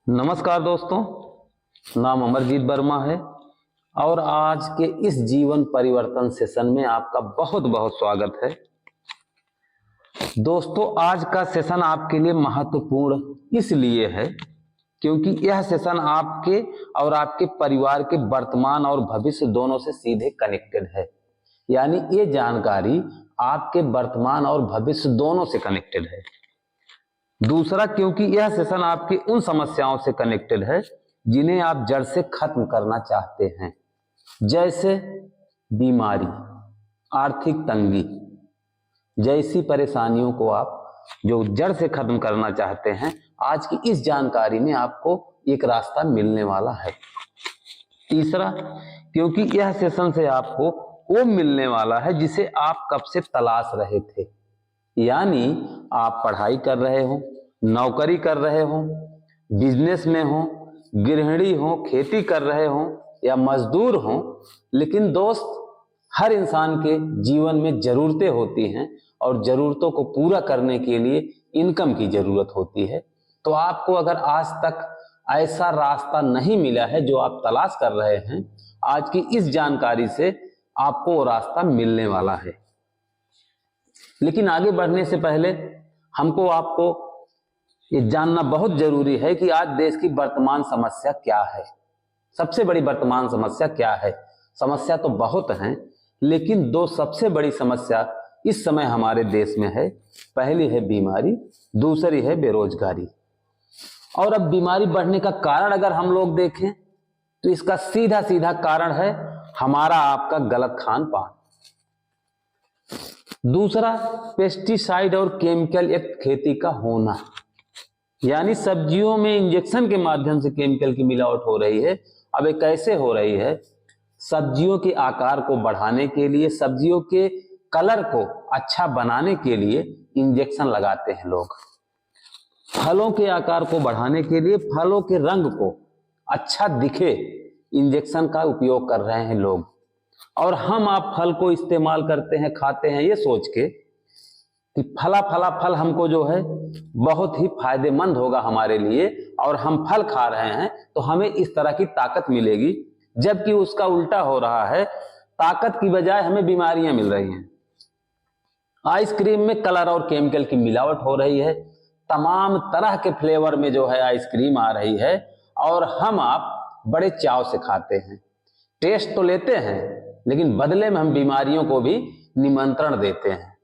नमस्कार दोस्तों, नाम अमरजीत वर्मा है और आज के इस जीवन परिवर्तन सेशन में आपका बहुत बहुत स्वागत है। दोस्तों, आज का सेशन आपके लिए महत्वपूर्ण इसलिए है क्योंकि यह सेशन आपके और आपके परिवार के वर्तमान और भविष्य दोनों से सीधे कनेक्टेड है। यानी ये जानकारी आपके वर्तमान और भविष्य दोनों से कनेक्टेड है। दूसरा, क्योंकि यह सेशन आपकी उन समस्याओं से कनेक्टेड है जिन्हें आप जड़ से खत्म करना चाहते हैं, जैसे बीमारी, आर्थिक तंगी जैसी परेशानियों को आप जो जड़ से खत्म करना चाहते हैं। आज की इस जानकारी में आपको एक रास्ता मिलने वाला है। तीसरा, क्योंकि यह सेशन से आपको वो मिलने वाला है जिसे आप कब से तलाश रहे थे। यानी आप पढ़ाई कर रहे हो, नौकरी कर रहे हो, बिजनेस में हो, गृहिणी हो, खेती कर रहे हो या मजदूर हो, लेकिन दोस्त, हर इंसान के जीवन में जरूरतें होती हैं और जरूरतों को पूरा करने के लिए इनकम की जरूरत होती है। तो आपको अगर आज तक ऐसा रास्ता नहीं मिला है जो आप तलाश कर रहे हैं, आज की इस जानकारी से आपको वो रास्ता मिलने वाला है। लेकिन आगे बढ़ने से पहले हमको आपको ये जानना बहुत जरूरी है कि आज देश की वर्तमान समस्या क्या है। सबसे बड़ी वर्तमान समस्या क्या है? समस्या तो बहुत हैं, लेकिन दो सबसे बड़ी समस्या इस समय हमारे देश में है। पहली है बीमारी, दूसरी है बेरोजगारी। और अब बीमारी बढ़ने का कारण अगर हम लोग देखें तो इसका सीधा सीधा कारण है हमारा आपका गलत खान पान। दूसरा, पेस्टिसाइड और केमिकल युक्त खेती का होना, यानी सब्जियों में इंजेक्शन के माध्यम से केमिकल की मिलावट हो रही है। अब ये कैसे हो रही है? सब्जियों के आकार को बढ़ाने के लिए, सब्जियों के कलर को अच्छा बनाने के लिए इंजेक्शन लगाते हैं लोग। फलों के आकार को बढ़ाने के लिए, फलों के रंग को अच्छा दिखे, इंजेक्शन का उपयोग कर रहे हैं लोग। और हम आप फल को इस्तेमाल करते हैं, खाते हैं, ये सोच के कि फला फल हमको जो है बहुत ही फायदेमंद होगा हमारे लिए, और हम फल खा रहे हैं तो हमें इस तरह की ताकत मिलेगी, जबकि उसका उल्टा हो रहा है। ताकत की बजाय हमें बीमारियां मिल रही हैं। आइसक्रीम में कलर और केमिकल की मिलावट हो रही है। तमाम तरह के फ्लेवर में जो है आइसक्रीम आ रही है और हम आप बड़े चाव से खाते हैं। टेस्ट तो लेते हैं, लेकिन बदले में हम बीमारियों को भी निमंत्रण देते हैं।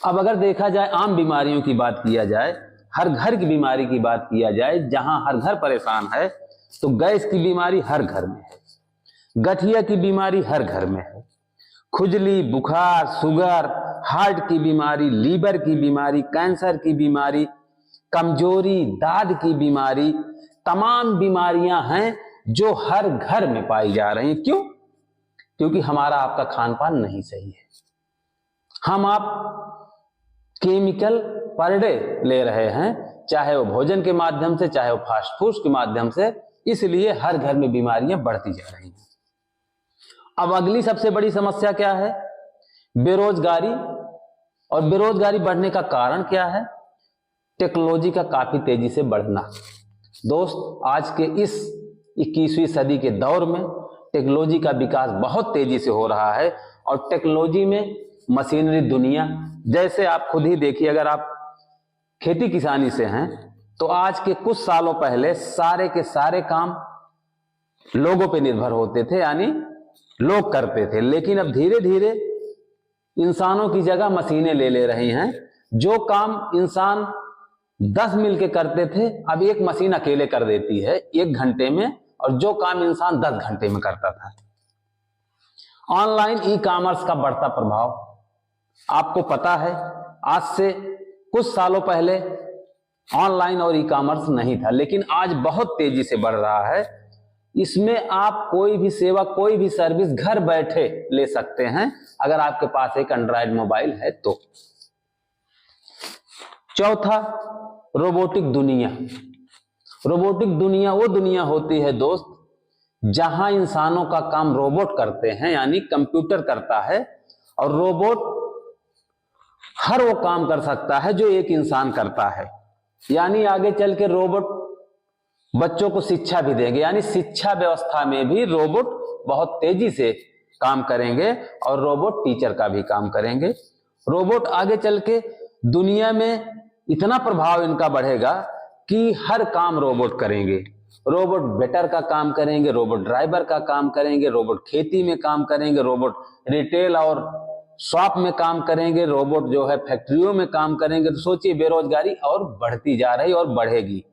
अब अगर देखा जाए, आम बीमारियों की बात किया जाए, हर घर की बीमारी की बात किया जाए, जहां हर घर परेशान है, तो गैस की बीमारी हर घर में है, गठिया की बीमारी हर घर में है, खुजली, बुखार, शुगर, हार्ट की बीमारी, लीवर की बीमारी, कैंसर की बीमारी, कमजोरी, दाद की बीमारी, तमाम बीमारियां हैं जो हर घर में पाई जा रही हैं। क्यों? क्योंकि हमारा आपका खान पान नहीं सही है। हम आप केमिकल पर डे ले रहे हैं, चाहे वो भोजन के माध्यम से, चाहे वो फास्ट फूड के माध्यम से, इसलिए हर घर में बीमारियां बढ़ती जा रही हैं। अब अगली सबसे बड़ी समस्या क्या है? बेरोजगारी। और बेरोजगारी बढ़ने का कारण क्या है? टेक्नोलॉजी का काफी तेजी से बढ़ना। दोस्त, आज के इस 21वीं सदी के दौर में टेक्नोलॉजी का विकास बहुत तेजी से हो रहा है। और टेक्नोलॉजी में मशीनरी दुनिया, जैसे आप खुद ही देखिए, अगर आप खेती किसानी से हैं तो आज के कुछ सालों पहले सारे के सारे काम लोगों पे निर्भर होते थे, यानी लोग करते थे। लेकिन अब धीरे धीरे इंसानों की जगह मशीनें ले रही हैं। जो काम इंसान 10 मिलके करते थे, अब एक मशीन अकेले कर देती है 1 घंटे में, और जो काम इंसान 10 घंटे में करता था। ऑनलाइन ई कॉमर्स का बढ़ता प्रभाव, आपको पता है, आज से कुछ सालों पहले ऑनलाइन और ई कॉमर्स नहीं था, लेकिन आज बहुत तेजी से बढ़ रहा है। इसमें आप कोई भी सेवा, कोई भी सर्विस घर बैठे ले सकते हैं, अगर आपके पास एक एंड्रॉयड मोबाइल है तो। चौथा, रोबोटिक दुनिया। रोबोटिक दुनिया वो दुनिया होती है दोस्त, जहां इंसानों का काम रोबोट करते हैं, यानी कंप्यूटर करता है। और रोबोट हर वो काम कर सकता है जो एक इंसान करता है। यानी आगे चल के रोबोट बच्चों को शिक्षा भी देंगे, यानी शिक्षा व्यवस्था में भी रोबोट बहुत तेजी से काम करेंगे और रोबोट टीचर का भी काम करेंगे। रोबोट आगे चल के दुनिया में इतना प्रभाव इनका बढ़ेगा कि हर काम रोबोट करेंगे। रोबोट वेटर का काम करेंगे, रोबोट ड्राइवर का काम करेंगे, रोबोट खेती में काम करेंगे, रोबोट रिटेल और शॉप में काम करेंगे, रोबोट जो है फैक्ट्रियों में काम करेंगे। तो सोचिए बेरोजगारी और बढ़ती जा रही और बढ़ेगी।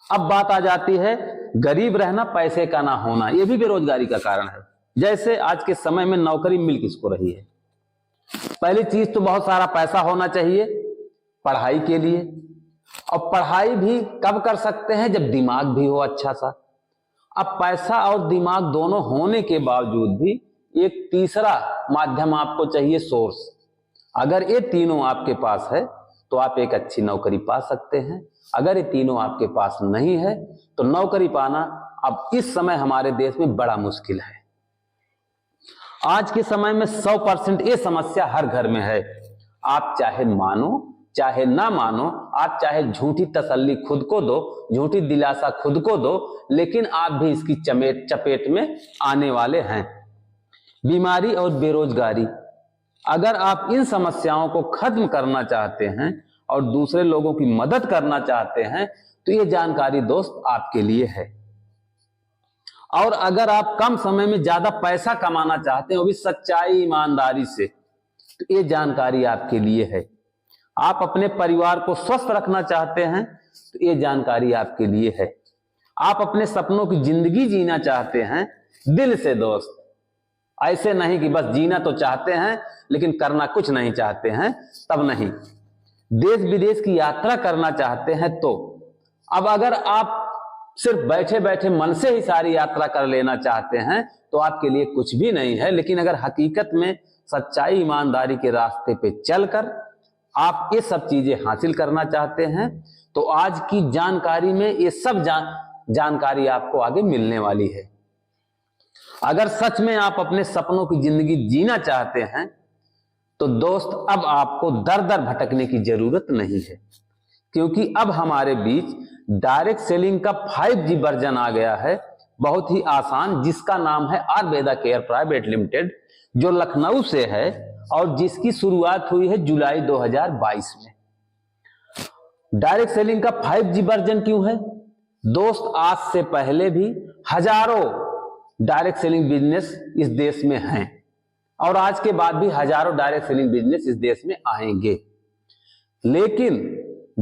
अब बात आ जाती है गरीब रहना, पैसे का ना होना, यह भी बेरोजगारी का कारण है। जैसे आज के समय में नौकरी मिल किसको रही है? पहली चीज तो बहुत सारा पैसा होना चाहिए पढ़ाई के लिए, और पढ़ाई भी कब कर सकते हैं? जब दिमाग भी हो अच्छा सा। अब पैसा और दिमाग दोनों होने के बावजूद भी एक तीसरा माध्यम आपको चाहिए, सोर्स। अगर ये तीनों आपके पास है तो आप एक अच्छी नौकरी पा सकते हैं। अगर ये तीनों आपके पास नहीं है तो नौकरी पाना अब इस समय हमारे देश में बड़ा मुश्किल है। आज के समय में 100% ये समस्या हर घर में है। आप चाहे मानो चाहे ना मानो, आप चाहे झूठी तसल्ली खुद को दो, झूठी दिलासा खुद को दो, लेकिन आप भी इसकी चपेट में आने वाले हैं। बीमारी और बेरोजगारी, अगर आप इन समस्याओं को खत्म करना चाहते हैं और दूसरे लोगों की मदद करना चाहते हैं तो ये जानकारी दोस्त आपके लिए है। और अगर आप कम समय में ज्यादा पैसा कमाना चाहते हैं, वो भी सच्चाई ईमानदारी से, तो ये जानकारी आपके लिए है। आप अपने परिवार को स्वस्थ रखना चाहते हैं तो ये जानकारी आपके लिए है। आप अपने सपनों की जिंदगी जीना चाहते हैं दिल से दोस्त, ऐसे नहीं कि बस जीना तो चाहते हैं लेकिन करना कुछ नहीं चाहते हैं, तब नहीं। देश विदेश की यात्रा करना चाहते हैं तो अब अगर आप सिर्फ बैठे बैठे मन से ही सारी यात्रा कर लेना चाहते हैं तो आपके लिए कुछ भी नहीं है। लेकिन अगर हकीकत में सच्चाई ईमानदारी के रास्ते पे चलकर आप ये सब चीजें हासिल करना चाहते हैं तो आज की जानकारी में ये सब जानकारी आपको आगे मिलने वाली है। अगर सच में आप अपने सपनों की जिंदगी जीना चाहते हैं तो दोस्त अब आपको दर दर भटकने की जरूरत नहीं है, क्योंकि अब हमारे बीच डायरेक्ट सेलिंग का 5G वर्जन आ गया है, बहुत ही आसान, जिसका नाम है आयुर्वेदा केयर प्राइवेट लिमिटेड, जो लखनऊ से है और जिसकी शुरुआत हुई है जुलाई 2022 में। डायरेक्ट सेलिंग का 5G वर्जन क्यों है दोस्त? आज से पहले भी हजारों डायरेक्ट सेलिंग बिजनेस इस देश में हैं और आज के बाद भी हजारों डायरेक्ट सेलिंग बिजनेस इस देश में आएंगे, लेकिन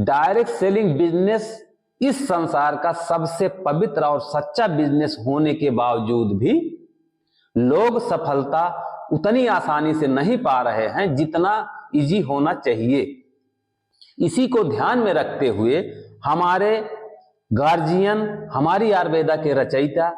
डायरेक्ट सेलिंग बिजनेस इस संसार का सबसे पवित्र और सच्चा बिजनेस होने के बावजूद भी लोग सफलता उतनी आसानी से नहीं पा रहे हैं जितना इजी होना चाहिए। इसी को ध्यान में रखते हुए हमारे गार्जियन, हमारी आयुर्वेदा के रचयिता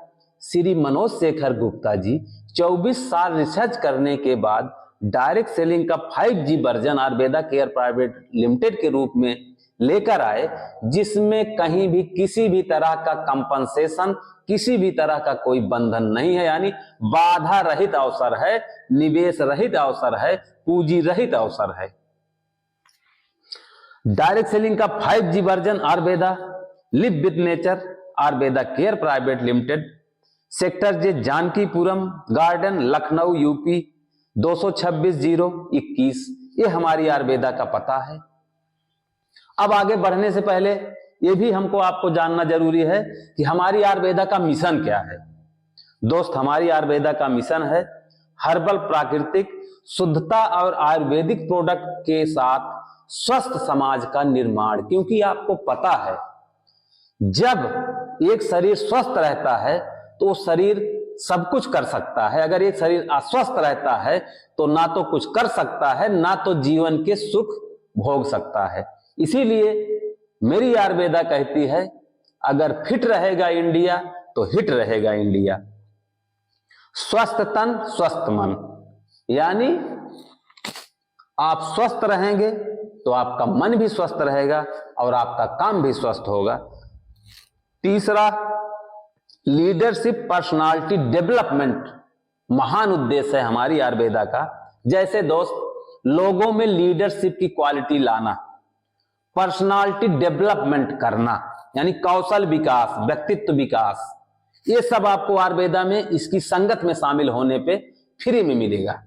श्री मनोज शेखर गुप्ता जी 24 साल रिसर्च करने के बाद डायरेक्ट सेलिंग का 5G version Ayurveda care private limited के रूप में लेकर आए, जिसमें कहीं भी किसी भी तरह का कंपनसेशन, किसी भी तरह का कोई बंधन नहीं है, यानी बाधा रहित अवसर है, निवेश रहित अवसर है, पूंजी रहित अवसर है। डायरेक्ट सेलिंग का 5G version Ayurveda live with nature Ayurveda care private limited, sector J Janakipuram garden, Lucknow, UP 226-021, ये हमारी आयुर्वेदा का पता है। अब आगे बढ़ने से पहले ये भी हमको आपको जानना जरूरी है कि हमारी आयुर्वेदा का मिशन क्या है। दोस्त, हमारी आयुर्वेदा का मिशन है हर्बल, प्राकृतिक, शुद्धता और आयुर्वेदिक प्रोडक्ट के साथ स्वस्थ समाज का निर्माण। क्योंकि आपको पता है जब एक शरीर स्वस्थ रहता है तो शरीर सब कुछ कर सकता है, अगर एक शरीर अस्वस्थ रहता है तो ना तो कुछ कर सकता है, ना तो जीवन के सुख भोग सकता है। इसीलिए मेरी आयुर्वेदा कहती है अगर फिट रहेगा इंडिया तो हिट रहेगा इंडिया। स्वस्थ तन स्वस्थ मन, यानी आप स्वस्थ रहेंगे तो आपका मन भी स्वस्थ रहेगा और आपका काम भी स्वस्थ होगा। तीसरा, लीडरशिप पर्सनालिटी डेवलपमेंट महान उद्देश्य है हमारी आयुर्वेदा का। जैसे दोस्त, लोगों में लीडरशिप की क्वालिटी लाना, पर्सनालिटी डेवलपमेंट करना, यानी कौशल विकास, व्यक्तित्व विकास, ये सब आपको आयुर्वेदा में इसकी संगत में शामिल होने पे फ्री में मिलेगा।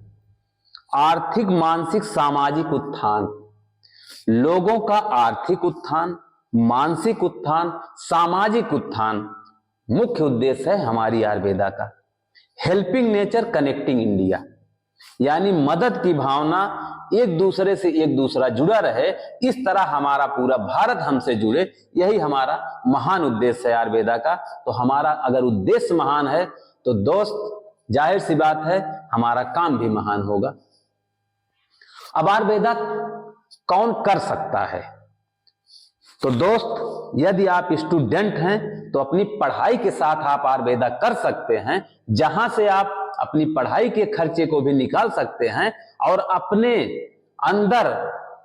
आर्थिक, मानसिक, सामाजिक उत्थान, लोगों का आर्थिक उत्थान, मानसिक उत्थान, सामाजिक उत्थान मुख्य उद्देश्य है हमारी आयुर्वेदा का। हेल्पिंग नेचर, कनेक्टिंग इंडिया, यानी मदद की भावना, एक दूसरे से एक दूसरा जुड़ा रहे, इस तरह हमारा पूरा भारत हमसे जुड़े, यही हमारा महान उद्देश्य है आयुर्वेदा का। तो हमारा अगर उद्देश्य महान है तो दोस्त जाहिर सी बात है हमारा काम भी महान होगा। अब आयुर्वेदा कौन कर सकता है? तो दोस्त, यदि आप स्टूडेंट हैं तो अपनी पढ़ाई के साथ आप आयुर्वेदा कर सकते हैं, जहां से आप अपनी पढ़ाई के खर्चे को भी निकाल सकते हैं और अपने अंदर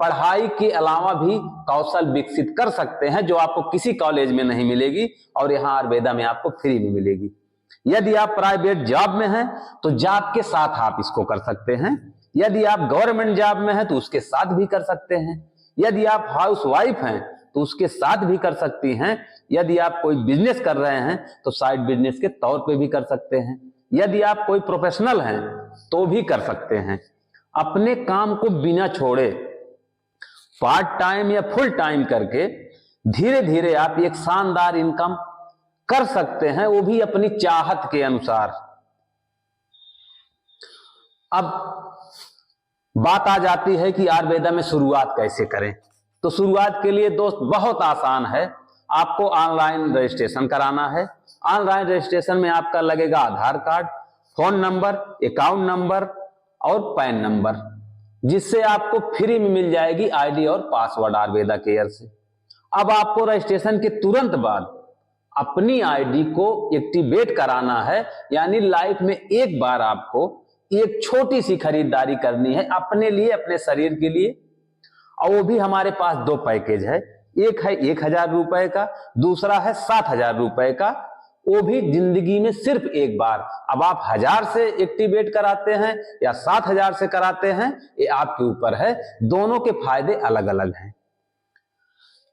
पढ़ाई के अलावा भी कौशल विकसित कर सकते हैं, जो आपको किसी कॉलेज में नहीं मिलेगी और यहां आयुर्वेदा में आपको फ्री में मिलेगी। यदि आप प्राइवेट जॉब में हैं तो जॉब के साथ आप इसको कर सकते हैं। यदि आप गवर्नमेंट जॉब में हैं तो उसके साथ भी कर सकते हैं। यदि आप हाउसवाइफ हैं तो उसके साथ भी कर सकती हैं। यदि आप कोई बिजनेस कर रहे हैं तो साइड बिजनेस के तौर पे भी कर सकते हैं। यदि आप कोई प्रोफेशनल हैं तो भी कर सकते हैं। अपने काम को बिना छोड़े पार्ट टाइम या फुल टाइम करके धीरे धीरे आप एक शानदार इनकम कर सकते हैं, वो भी अपनी चाहत के अनुसार। अब बात आ जाती है कि आयुर्वेदा में शुरुआत कैसे करें। तो शुरुआत के लिए दोस्त बहुत आसान है। आपको ऑनलाइन रजिस्ट्रेशन कराना है। ऑनलाइन रजिस्ट्रेशन में आपका लगेगा Aadhaar card, phone number, account number और पैन नंबर, जिससे आपको फ्री में मिल जाएगी आईडी और पासवर्ड आयुर्वेदा केयर से। अब आपको रजिस्ट्रेशन के तुरंत बाद अपनी आईडी को एक्टिवेट कराना है, यानी लाइफ में एक बार आपको एक छोटी सी खरीदारी करनी है अपने लिए, अपने शरीर के लिए। और वो भी हमारे पास दो पैकेज है, एक है 1000 रुपए का, दूसरा है 7000 रुपए का। वो भी जिंदगी में सिर्फ एक बार। अब आप 1000 से एक्टिवेट कराते हैं या 7000 से कराते हैं, ये आपके ऊपर है। दोनों के फायदे अलग अलग हैं।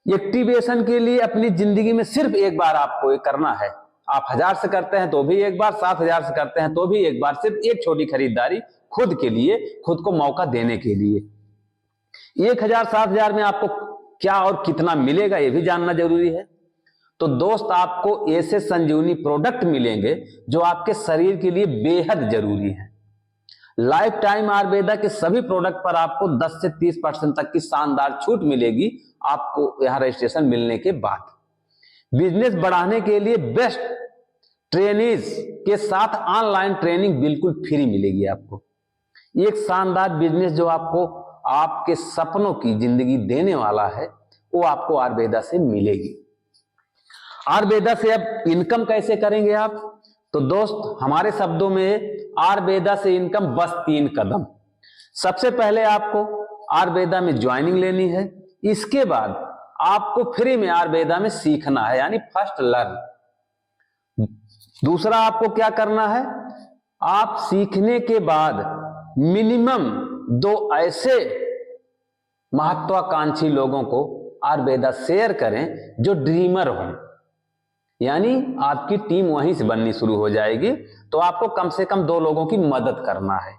एक्टिवेशन के लिए अपनी जिंदगी में सिर्फ एक बार आपको ये करना है। आप 1000 से करते हैं तो भी एक बार, 7000 से करते हैं तो भी एक बार, सिर्फ एक छोटी खरीदारी खुद के लिए, खुद को मौका देने के लिए। 1000 7000 में आपको क्या और कितना मिलेगा ये भी जानना जरूरी है। तो दोस्त, आपको ऐसे संजीवनी प्रोडक्ट मिलेंगे जो आपके शरीर के लिए बेहद जरूरी है। लाइफ टाइम आयुर्वेदा के सभी प्रोडक्ट पर आपको 10 से 30% तक की शानदार छूट मिलेगी आपको यहां रजिस्ट्रेशन मिलने के बाद। बिजनेस बढ़ाने के लिए बेस्ट ट्रेनीज के साथ ऑनलाइन ट्रेनिंग बिल्कुल फ्री मिलेगी आपको। एक शानदार बिजनेस जो आपको आपके सपनों की जिंदगी देने वाला है, वो आपको आयुर्वेदा से मिलेगी। आयुर्वेदा से अब इनकम कैसे करेंगे आप? तो दोस्त, हमारे शब्दों में आयुर्वेदा से इनकम बस 3 कदम। सबसे पहले आपको आयुर्वेदा में ज्वाइनिंग लेनी है। इसके बाद आपको फ्री में आयुर्वेदा में सीखना है, यानी फर्स्ट लर्न। दूसरा आपको क्या करना है? आप सीखने के बाद मिनिमम 2 ऐसे महत्वाकांक्षी लोगों को आयुर्वेदा शेयर करें जो ड्रीमर हों, यानी आपकी टीम वहीं से बननी शुरू हो जाएगी। तो आपको कम से कम 2 लोगों की मदद करना है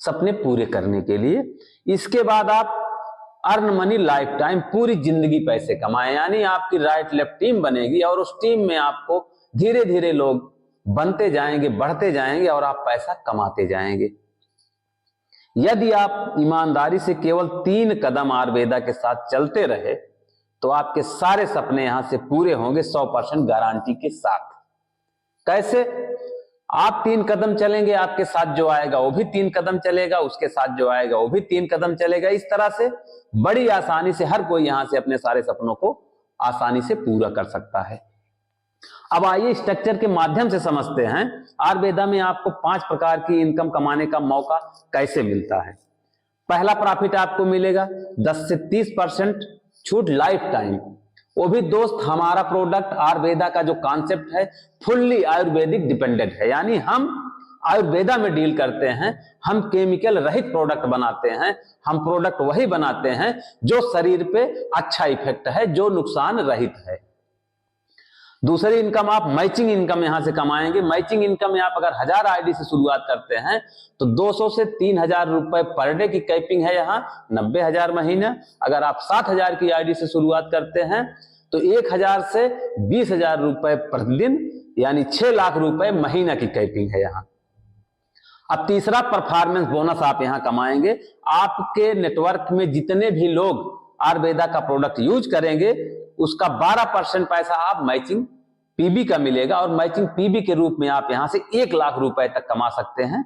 सपने पूरे करने के लिए। इसके बाद आप अर्न मनी लाइफ टाइम, पूरी जिंदगी पैसे कमाएं, यानी आपकी राइट लेफ्ट टीम बनेगी और उस टीम में आपको धीरे धीरे लोग बनते जाएंगे, बढ़ते जाएंगे और आप पैसा कमाते जाएंगे। यदि आप ईमानदारी से केवल 3 कदम आयुर्वेदा के साथ चलते रहे तो आपके सारे सपने यहां से पूरे होंगे 100% गारंटी के साथ। कैसे? आप 3 कदम चलेंगे, आपके साथ जो आएगा वो भी 3 कदम चलेगा, उसके साथ जो आएगा वो भी 3 कदम चलेगा। इस तरह से बड़ी आसानी से हर कोई यहां से अपने सारे सपनों को आसानी से पूरा कर सकता है। अब आइए स्ट्रक्चर के माध्यम से समझते हैं आयुर्वेदा में आपको 5 प्रकार की इनकम कमाने का मौका कैसे मिलता है। पहला प्रॉफिट आपको मिलेगा 10 से 30% छूट लाइफ टाइम। वो भी दोस्त, हमारा प्रोडक्ट आयुर्वेदा का जो कॉन्सेप्ट है फुल्ली आयुर्वेदिक डिपेंडेंट है, यानी हम आयुर्वेदा में डील करते हैं, हम केमिकल रहित प्रोडक्ट बनाते हैं, हम प्रोडक्ट वही बनाते हैं जो शरीर पे अच्छा इफेक्ट है, जो नुकसान रहित है। दूसरी इनकम आप मैचिंग इनकम यहां से कमाएंगे। मैचिंग इनकम में आप अगर 1000 आईडी से शुरुआत करते हैं तो 200 से 3000 रुपए पर डे की कैपिंग है यहाँ, 90,000 महीना। अगर आप 7000 की आईडी से शुरुआत करते हैं तो 1000 से 20,000 रुपए प्रतिदिन, यानी 6 लाख रुपए महीना की कैपिंग है यहाँ। अब तीसरा परफॉर्मेंस बोनस आप यहां कमाएंगे। आपके नेटवर्क में जितने भी लोग आयुर्वेदा का प्रोडक्ट यूज करेंगे उसका 12% पैसा आप मैचिंग पीबी का मिलेगा, और मैचिंग पीबी के रूप में आप यहां से 1 लाख रुपए तक कमा सकते हैं।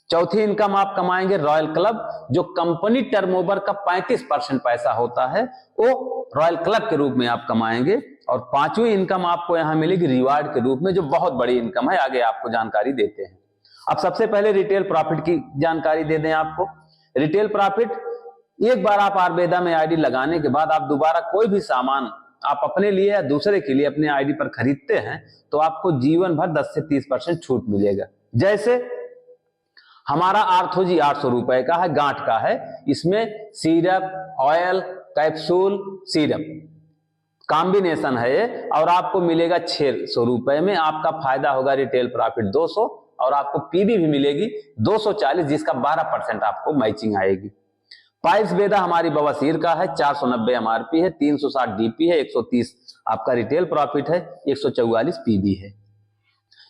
चौथी इनकम आप कमाएंगे रॉयल क्लब, जो कंपनी टर्नओवर का 35% पैसा होता है वो रॉयल क्लब के रूप में आप कमाएंगे। और पांचवी इनकम आपको यहां मिलेगी रिवार्ड के रूप में, जो बहुत बड़ी इनकम है, आगे आपको जानकारी देते हैं। अब सबसे पहले रिटेल प्रॉफिट की जानकारी दे दें आपको। रिटेल प्रॉफिट, एक बार आप आयुर्वेदा में आईडी लगाने के बाद आप दोबारा कोई भी सामान आप अपने लिए या दूसरे के लिए अपने आईडी पर खरीदते हैं तो आपको जीवन भर 10 से 30% छूट मिलेगा। जैसे हमारा आर्थोजी 800 रुपए का है, गांठ का है, इसमें syrup, oil, capsule, syrup combination है ये, और आपको मिलेगा 600 रुपए में। आपका फायदा होगा रिटेल प्रॉफिट 200, और आपको पीबी भी मिलेगी 240, जिसका 12% आपको मैचिंग आएगी। पाइल्स वेदा हमारी बवासीर का है, 490 एमआरपी है, 360 डीपी है, 130 आपका रिटेल प्रॉफिट है, 144 पीबी है।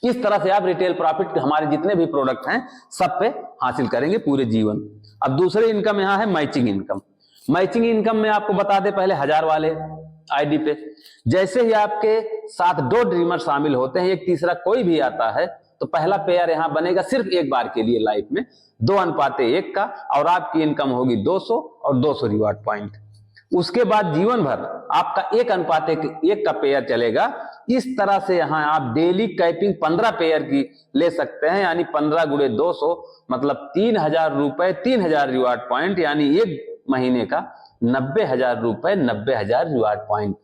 इस तरह से आप रिटेल प्रॉफिट हमारे जितने भी प्रोडक्ट हैं सब पे हासिल करेंगे पूरे जीवन। अब दूसरी इनकम यहां है मैचिंग इनकम। मैचिंग इनकम में आपको बता दें पहले 1000 वाले आईडी पे जैसे ही आपके साथ 2 ड्रीमर शामिल होते हैं, एक तीसरा कोई भी आता है, तो पहला पेयर यहां बनेगा सिर्फ एक बार के लिए लाइफ में, 2:1 का, और आपकी इनकम होगी 200 और 200 रिवार्ड पॉइंट। उसके बाद जीवन भर आपका 1:1 का पेयर चलेगा। इस तरह से यहां आप डेली कैपिंग 15 पेयर की ले सकते हैं, यानी 15 गुणे 200 मतलब 3000 रुपए, 3000 रिवार्ड पॉइंट, यानी एक महीने का 90,000 रुपए, 90,000 रिवार्ड पॉइंट।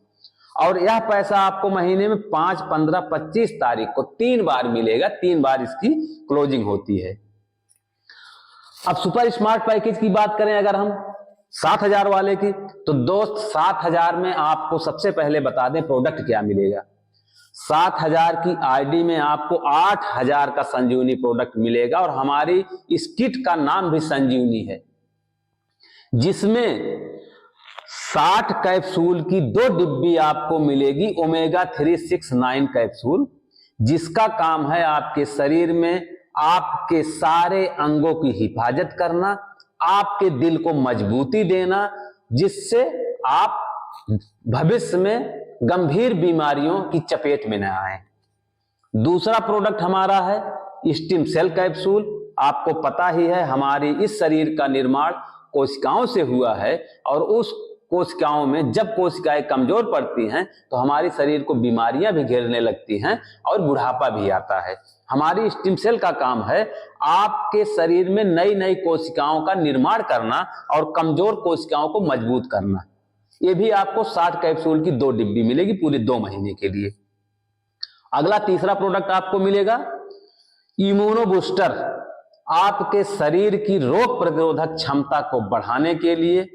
और यह पैसा आपको महीने में 5, 15, 25 तारीख को 3 बार मिलेगा, 3 बार इसकी क्लोजिंग होती है। अब सुपर स्मार्ट पैकेज की बात करें अगर हम 7000 वाले की, तो दोस्त 7000 में आपको सबसे पहले बता दें प्रोडक्ट क्या मिलेगा। 7000 की आईडी में आपको 8000 का संजीवनी प्रोडक्ट मिलेगा, और हमारी इस किट का नाम भी संजीवनी है, जिसमें 60 कैप्सूल की 2 डिब्बी आपको मिलेगी, ओमेगा 369 कैप्सूल, जिसका काम है आपके शरीर में आपके सारे अंगों की हिफाजत करना, आपके दिल को मजबूती देना, जिससे आप भविष्य में गंभीर बीमारियों की चपेट में न आए। दूसरा प्रोडक्ट हमारा है स्टीम सेल कैप्सूल। आपको पता ही है हमारी इस शरीर का निर्माण कोशिकाओं से हुआ है, और उस कोशिकाओं में जब कोशिकाएं कमजोर पड़ती हैं तो हमारे शरीर को बीमारियां भी घेरने लगती हैं और बुढ़ापा भी आता है। हमारी स्टीम सेल का काम है आपके शरीर में नई नई कोशिकाओं का निर्माण करना और कमजोर कोशिकाओं को मजबूत करना। ये भी आपको 60 कैप्सूल की 2 डिब्बी मिलेगी पूरे 2 महीने के लिए। अगला तीसरा प्रोडक्ट आपको मिलेगा इम्यूनो बूस्टर, आपके शरीर की रोग प्रतिरोधक क्षमता को बढ़ाने के लिए,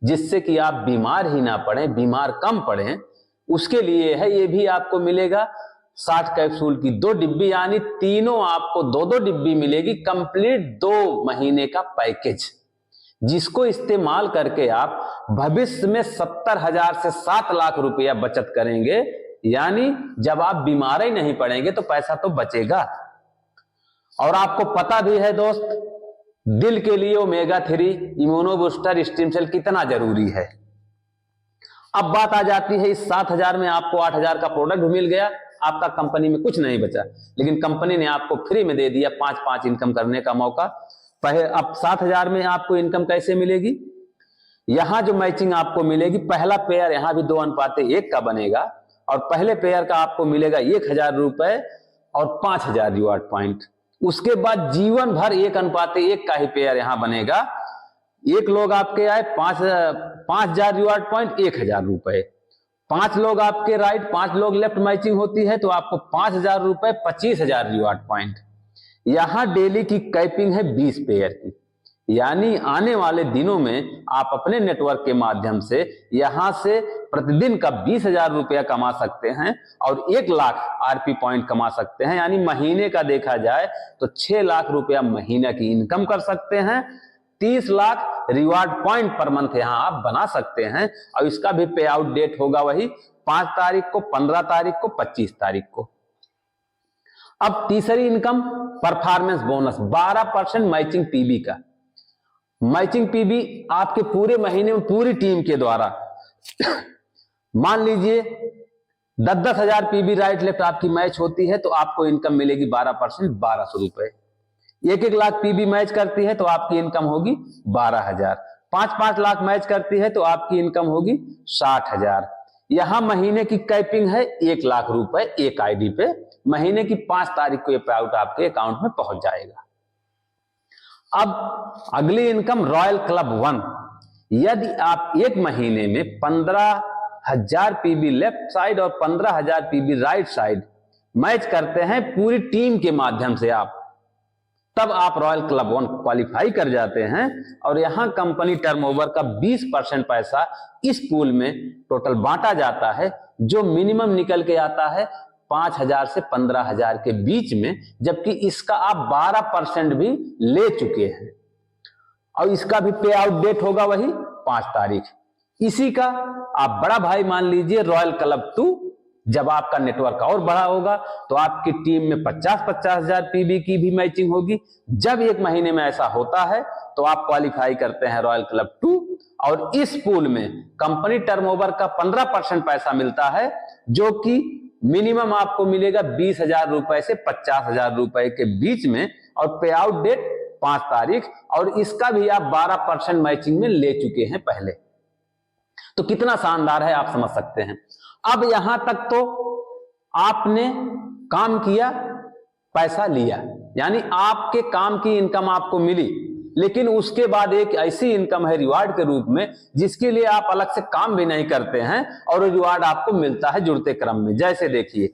जिससे कि आप बीमार ही ना पड़े, बीमार कम पड़े, उसके लिए है। ये भी आपको मिलेगा 60 कैप्सूल की 2 डिब्बी, यानी तीनों आपको 2-2 डिब्बी मिलेगी, कंप्लीट 2 महीने का पैकेज, जिसको इस्तेमाल करके आप भविष्य में 70,000 से 7 लाख रुपया बचत करेंगे। यानी जब आप बीमार ही नहीं पड़ेंगे तो पैसा तो बचेगा। और आपको पता भी है दोस्त, दिल के लिए omega 3 immuno booster stem cell कितना जरूरी है। अब बात आ जाती है इस 7000 में आपको 8000 का प्रोडक्ट भी मिल गया, आपका कंपनी में कुछ नहीं बचा, लेकिन कंपनी ने आपको फ्री में दे दिया 5-5 इनकम करने का मौका। पहले अब 7000 में आपको इनकम कैसे मिलेगी, यहां जो मैचिंग आपको मिलेगी, पहला पेयर यहां भी 2:1 का बनेगा, और पहले पेयर का आपको मिलेगा 1000 रुपए और 5000 रिवार्ड पॉइंट। उसके बाद जीवन भर 1:1 का ही पेयर यहां बनेगा। एक लोग आपके आए 5000 रिवार्ड पॉइंट, 1000 रुपए, 5 लोग आपके राइट, 5 लोग लेफ्ट मैचिंग होती है तो आपको 5000 रुपए, 25,000 रिवार्ड पॉइंट। यहां डेली की कैपिंग है 20 पेयर की, यानी आने वाले दिनों में आप अपने नेटवर्क के माध्यम से यहां से प्रतिदिन का 20,000 रुपया कमा सकते हैं और 1 लाख आरपी पॉइंट कमा सकते हैं। यानी महीने का देखा जाए तो 6 लाख रुपया महीना की इनकम कर सकते हैं। 30 lakh reward point per month यहां आप बना सकते हैं और इसका भी पे आउट डेट होगा वही 5 तारीख को, 15 तारीख को, 25 तारीख को। अब तीसरी income performance bonus 12% matching PB का। मैचिंग पीबी आपके पूरे महीने में पूरी टीम के द्वारा मान लीजिए 10-10 हजार पीबी राइट लेफ्ट आपकी मैच होती है तो आपको इनकम मिलेगी 12% 1200 रुपए। 1-1 लाख पीबी मैच करती है तो आपकी इनकम होगी 12,000। 5-5 लाख मैच करती है तो आपकी इनकम होगी 60,000। यहां महीने की कैपिंग है 1 लाख रुपए एक आईडी पे। महीने की 5 तारीख को ये पे आउट आपके अकाउंट में पहुंच जाएगा। अब अगली इनकम रॉयल क्लब 1। यदि आप एक महीने में 15,000 पीबी लेफ्ट साइड और 15,000 पीबी राइट साइड मैच करते हैं पूरी टीम के माध्यम से आप, तब आप रॉयल क्लब 1 क्वालिफाई कर जाते हैं और यहां कंपनी टर्नओवर का 20% पैसा इस पूल में टोटल बांटा जाता है, जो मिनिमम निकल के आता है 5,000 से 15,000 के बीच में, जबकि इसका आप 12% भी ले चुके हैं और इसका भी पे आउट डेट होगा वही 5 तारीख। इसी का आप बड़ा भाई मान लीजिए रॉयल क्लब 2। जब आपका नेटवर्क और बड़ा होगा तो आपकी टीम में 50-50 हजार पीबी की भी मैचिंग होगी। जब एक महीने में ऐसा होता है तो आप क्वालिफाई करते हैं रॉयल क्लब 2 और इस पूल में कंपनी टर्नओवर का 15% पैसा मिलता है, जो कि मिनिमम आपको मिलेगा 20,000 रुपए से 50,000 रुपए के बीच में और पे आउट डेट 5 तारीख, और इसका भी आप 12% मैचिंग में ले चुके हैं पहले। तो कितना शानदार है आप समझ सकते हैं। अब यहां तक तो आपने काम किया, पैसा लिया, यानी आपके काम की इनकम आपको मिली, लेकिन उसके बाद एक ऐसी इनकम है रिवार्ड के रूप में जिसके लिए आप अलग से काम भी नहीं करते हैं और रिवार्ड आपको मिलता है जुड़ते क्रम में। जैसे देखिए,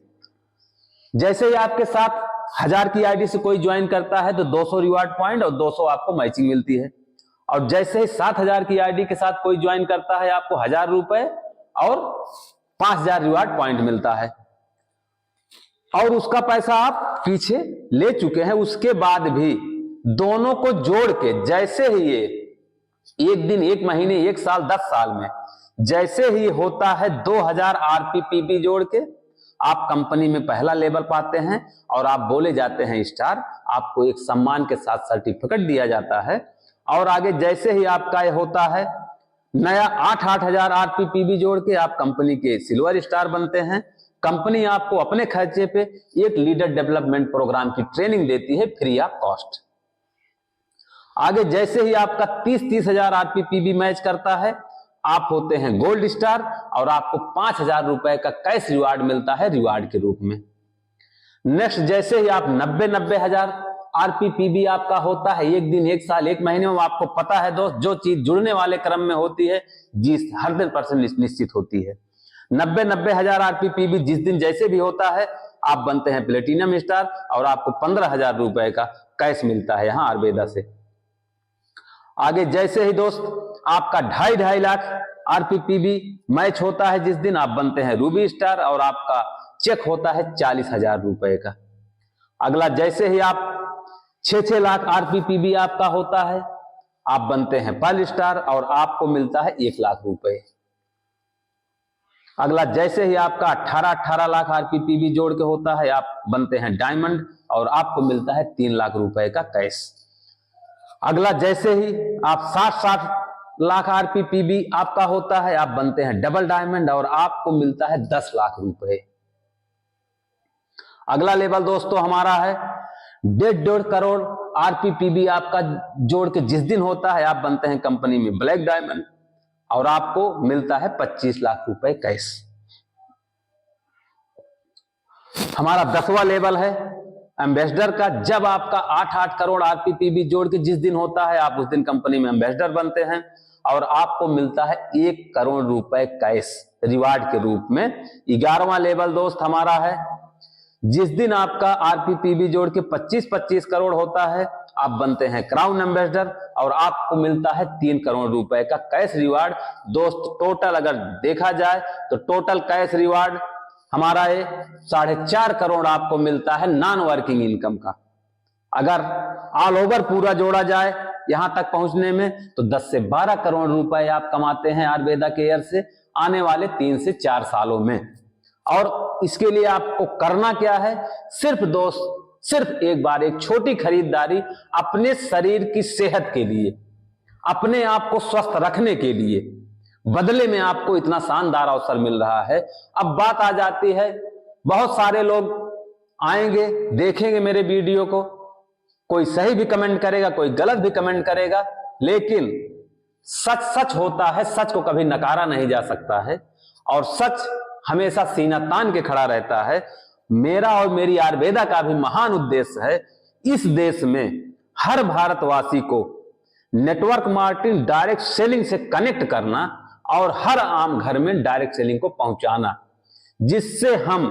जैसे ही आपके साथ 1000 की आईडी से कोई ज्वाइन करता है तो 200 रिवार्ड पॉइंट और 200 आपको मैचिंग मिलती है, और जैसे ही 7,000 की आईडी के साथ कोई ज्वाइन करता है आपको 1,000 रुपए और 5,000 रिवार्ड पॉइंट मिलता है, और उसका पैसा आप पीछे ले चुके हैं। उसके बाद भी दोनों को जोड़ के जैसे ही ये एक दिन, एक महीने, एक साल, 10 साल में जैसे ही होता है 2,000 आरपीपीबी जोड़ के आप कंपनी में पहला लेवल पाते हैं और आप बोले जाते हैं स्टार। आपको एक सम्मान के साथ सर्टिफिकेट दिया जाता है, और आगे जैसे ही आपका ये होता है नया 8-8 हजार आरपीपीबी जोड़ के आप कंपनी के सिल्वर स्टार बनते हैं। कंपनी आपको अपने खर्चे पे एक लीडर डेवलपमेंट प्रोग्राम की ट्रेनिंग देती है फ्री ऑफ कॉस्ट। आगे जैसे ही आपका 30-30 हजार आरपीपीबी मैच करता है आप होते हैं गोल्ड स्टार और आपको 5,000 रुपए का कैश रिवार्ड मिलता है रिवार्ड के रूप में। नेक्स्ट जैसे ही आप 90-90 हजार आरपीपीबी आपका होता है एक दिन, एक साल, एक महीने में, आपको पता है दोस्त जो चीज जुड़ने वाले क्रम में होती है जिस 100% निश्चित होती है। 90-90 हजार आरपीपीबी जिस दिन जैसे भी होता है आप बनते हैं प्लेटिनम स्टार और आपको 15,000 रुपए का कैश मिलता है यहां आयुर्वेदा से। आगे जैसे ही दोस्त आपका 2.5 लाख आरपीपीबी मैच होता है जिस दिन आप बनते हैं रूबी स्टार और आपका चेक होता है 40,000 रुपए का। अगला जैसे ही आप 6-6 लाख आरपीपीबी आपका होता है आप बनते हैं पर्ल स्टार और आपको मिलता है 1 लाख रुपए। अगला जैसे ही आपका 18-18 लाख आरपीपीबी जोड़ के होता है आप बनते हैं डायमंड और आपको मिलता है 3 लाख रुपए का कैश। अगला जैसे ही आप 60-60 लाख आरपीपीबी आपका होता है आप बनते हैं डबल डायमंड और आपको मिलता है 10 लाख रुपए। अगला लेवल दोस्तों हमारा है 1.5 करोड़ आरपीपीबी आपका जोड़ के जिस दिन होता है आप बनते हैं कंपनी में ब्लैक डायमंड और आपको मिलता है 25 लाख रुपए कैश। हमारा 10वां लेवल है एम्बेसडर का। जब आपका 8-8 करोड़ आरपीपीबी जोड़ के जिस दिन होता है आप उस दिन कंपनी में एम्बेसडर बनते हैं और आपको मिलता है 1 करोड़ रुपए कैश रिवार्ड के रूप में। 11वां लेवल दोस्त हमारा है जिस दिन आपका आरपीपीबी जोड़ के 25-25 करोड़ होता है, आप बनते हैं क्राउन एम्बेसडर और आपको मिलता है 3 करोड़ रुपए का कैश रिवार्ड। दोस्त टोटल अगर देखा जाए तो टोटल कैश रिवार्ड हमारा ये 4.5 करोड़ आपको मिलता है नॉन वर्किंग इनकम का। अगर ऑल ओवर पूरा जोड़ा जाए यहां तक पहुंचने में तो 10 से 12 करोड़ रुपए आप कमाते हैं आयुर्वेदा केयर से आने वाले 3 से 4 सालों में। और इसके लिए आपको करना क्या है, सिर्फ दोस्त सिर्फ एक बार एक छोटी खरीदारी अपने शरीर की सेहत के लिए, अपने आप को स्वस्थ रखने के लिए, बदले में आपको इतना शानदार अवसर मिल रहा है। अब बात आ जाती है, बहुत सारे लोग आएंगे देखेंगे मेरे वीडियो को, कोई सही भी कमेंट करेगा, कोई गलत भी कमेंट करेगा, लेकिन सच सच होता है, सच को कभी नकारा नहीं जा सकता है और सच हमेशा सीना तान के खड़ा रहता है। मेरा और मेरी आयुर्वेदा का भी महान उद्देश्य है इस देश में हर भारतवासी को नेटवर्क मार्केटिंग डायरेक्ट सेलिंग से कनेक्ट करना और हर आम घर में डायरेक्ट सेलिंग को पहुंचाना, जिससे हम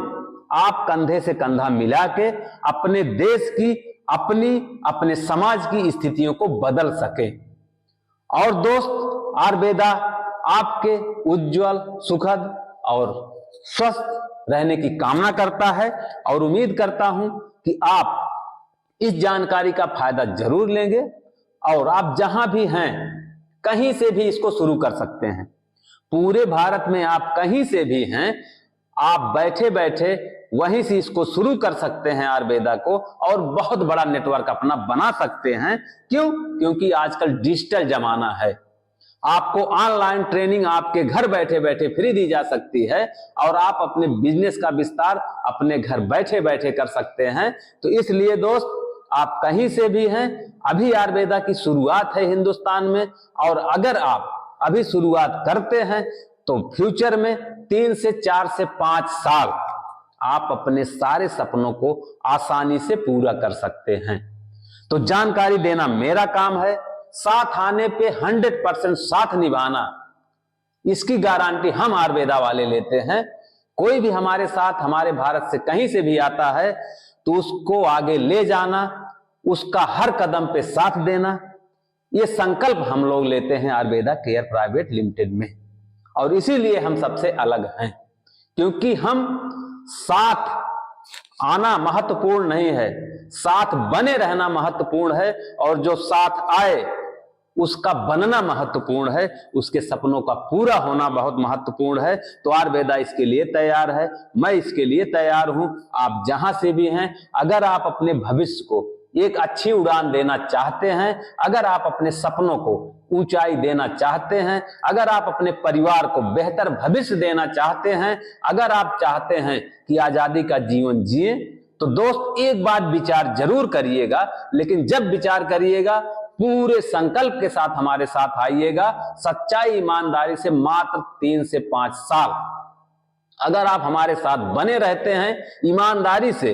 आप कंधे से कंधा मिला के अपने देश की, अपने समाज की स्थितियों को बदल सके। और दोस्त आयुर्वेदा आपके उज्जवल, सुखद और स्वस्थ रहने की कामना करता है और उम्मीद करता हूं कि आप इस जानकारी का फायदा जरूर लेंगे और आप जहां भी हैं कहीं से भी इसको शुरू कर सकते हैं। पूरे भारत में आप कहीं से भी हैं, आप बैठे बैठे वहीं से इसको शुरू कर सकते हैं आयुर्वेदा को और बहुत बड़ा नेटवर्क अपना बना सकते हैं। क्यों? क्योंकि आजकल डिजिटल जमाना है। आपको ऑनलाइन ट्रेनिंग आपके घर बैठे बैठे फ्री दी जा सकती है और आप अपने बिजनेस का विस्तार अपने घर बैठे बैठे कर सकते हैं। तो इसलिए दोस्त आप कहीं से भी हैं, अभी आयुर्वेदा की शुरुआत है हिंदुस्तान में और अगर आप अभी शुरुआत करते हैं तो फ्यूचर में 3 से 4 से 5 साल आप अपने सारे सपनों को आसानी से पूरा कर सकते हैं। तो जानकारी देना मेरा काम है, साथ आने पे 100% साथ निभाना, इसकी गारंटी हम आयुर्वेदा वाले लेते हैं। कोई भी हमारे साथ हमारे भारत से कहीं से भी आता है तो उसको आगे ले जाना, उसका हर कदम पे साथ देना, ये संकल्प हम लोग लेते हैं आयुर्वेदा केयर प्राइवेट लिमिटेड में। और इसीलिए हम सबसे अलग हैं, क्योंकि हम साथ आना महत्वपूर्ण नहीं है, साथ बने रहना महत्वपूर्ण है और जो साथ आए उसका बनना महत्वपूर्ण है, उसके सपनों का पूरा होना बहुत महत्वपूर्ण है। तो आयुर्वेदा इसके लिए तैयार है, मैं इसके लिए तैयार हूं। आप जहां से भी हैं, अगर आप अपने भविष्य को एक अच्छी उड़ान देना चाहते हैं, अगर आप अपने सपनों को ऊंचाई देना चाहते हैं, अगर आप अपने परिवार को बेहतर भविष्य देना चाहते हैं, अगर आप चाहते हैं कि आजादी का जीवन जिए, तो दोस्त एक बात विचार जरूर करिएगा, लेकिन जब विचार करिएगा पूरे संकल्प के साथ हमारे साथ आइएगा, सच्चाई ईमानदारी से। मात्र 3 से 5 साल अगर आप हमारे साथ बने रहते हैं ईमानदारी से,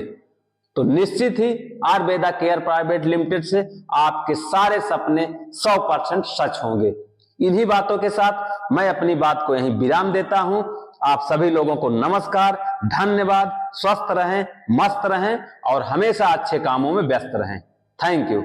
तो निश्चित ही आयुर्वेदा केयर प्राइवेट लिमिटेड से आपके सारे सपने 100% सच होंगे। इन्हीं बातों के साथ मैं अपनी बात को यहीं विराम देता हूं। आप सभी लोगों को नमस्कार, धन्यवाद। स्वस्थ रहें, मस्त रहें और हमेशा अच्छे कामों में व्यस्त रहें। Thank you.